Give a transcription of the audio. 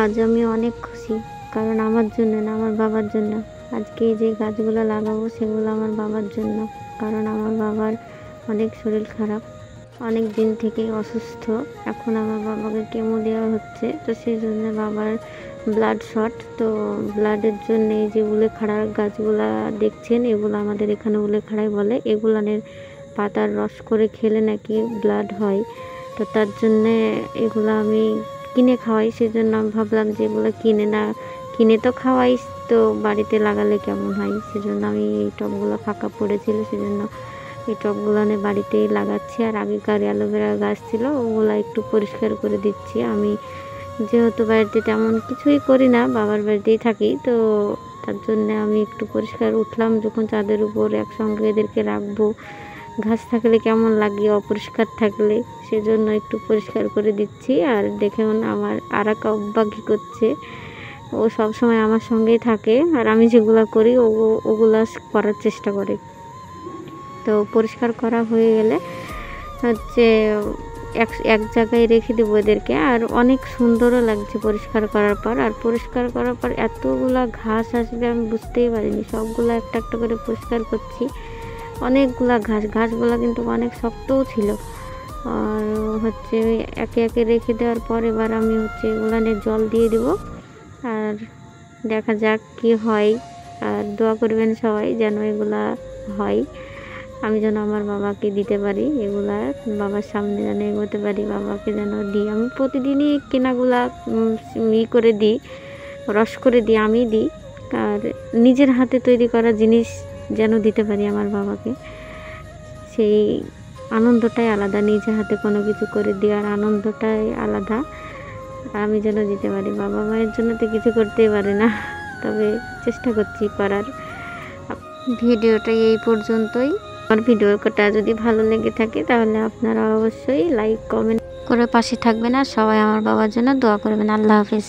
আজ আমি অনেক খুশি, কারণ আমার জন্য না, আমার বাবার জন্য। আজকে যে গাছগুলো লাগাবো সেগুলো আমার বাবার জন্য, কারণ আমার বাবার অনেক শরীর খারাপ, অনেক দিন থেকেই অসুস্থ। এখন আমার বাবাকে কেমো দেওয়া হচ্ছে, তো সেই জন্য বাবার ব্লাড শর্ট। তো ব্লাডের জন্য এই যে উলেখাড়ার গাছগুলা দেখছেন, এগুলো আমাদের এখানে উলেখাড়াই বলে। এগুলানের পাতার রস করে খেলে নাকি ব্লাড হয়। তো তার জন্যে এগুলো আমি কিনে খাওয়াই। সেজন্য আমি ভাবলাম যে এগুলো কিনে তো খাওয়াই, তো বাড়িতে লাগালে কেমন হয়। সেজন্য আমি এই টবগুলো ফাঁকা পড়েছিল, সেজন্য এই টবগুলো আমি বাড়িতেই লাগাচ্ছি। আর আগেকার অ্যালোভেরা গাছ ছিল, ওগুলো একটু পরিষ্কার করে দিচ্ছি। আমি যেহেতু বাড়িতে তেমন কিছুই করি না, বাবার বাড়িতেই থাকি, তো তার জন্যে আমি একটু পরিষ্কার উঠলাম যখন চাঁদের উপর একসঙ্গে এদেরকে রাখবো। ঘাস থাকলে কেমন লাগে অপরিষ্কার থাকলে, সেজন্য একটু পরিষ্কার করে দিচ্ছি। আর দেখুন আমার আরাকা অভ্যাগী করছে, ও সব সময় আমার সঙ্গেই থাকে, আর আমি যেগুলো করি ওগুলা করার চেষ্টা করে। তো পরিষ্কার করা হয়ে গেলে হচ্ছে এক জায়গায় রেখে দেবো এদেরকে। আর অনেক সুন্দরও লাগছে পরিষ্কার করার পর। আর পরিষ্কার করার পর এতগুলা ঘাস আসবে আমি বুঝতেই পারিনি। সবগুলো একটা একটা করে পরিষ্কার করছি, অনেকগুলা ঘাসগুলো কিন্তু অনেক শক্তও ছিল। আর হচ্ছে একে একে রেখে দেওয়ার পর এবার আমি হচ্ছে এগুলানে জল দিয়ে দেব, আর দেখা যাক কি হয়। আর দোয়া করবেন সবাই যেন এগুলা হয়, আমি যেন আমার বাবাকে দিতে পারি এগুলা, বাবার সামনে যেন এগোতে পারি, বাবাকে যেন দিই। আমি প্রতিদিনই কেনাগুলা করে দিই, রস করে দিই, আমি দিই। আর নিজের হাতে তৈরি করা জিনিস যেন দিতে পারি আমার বাবাকে, সেই আনন্দটাই আলাদা। নিজের হাতে কোনো কিছু করে দেওয়ার আনন্দটাই আলাদা, আমি যেন দিতে পারি। বাবা মায়ের জন্য তো কিছু করতেই পারে না, তবে চেষ্টা করছি করার। ভিডিওটা এই পর্যন্তই। আমার ভিডিওটা যদি ভালো লেগে থাকে তাহলে আপনারা অবশ্যই লাইক কমেন্ট করে পাশে থাকবেন, আর সবাই আমার বাবার জন্য দোয়া করবেন। আল্লাহ হাফিজ।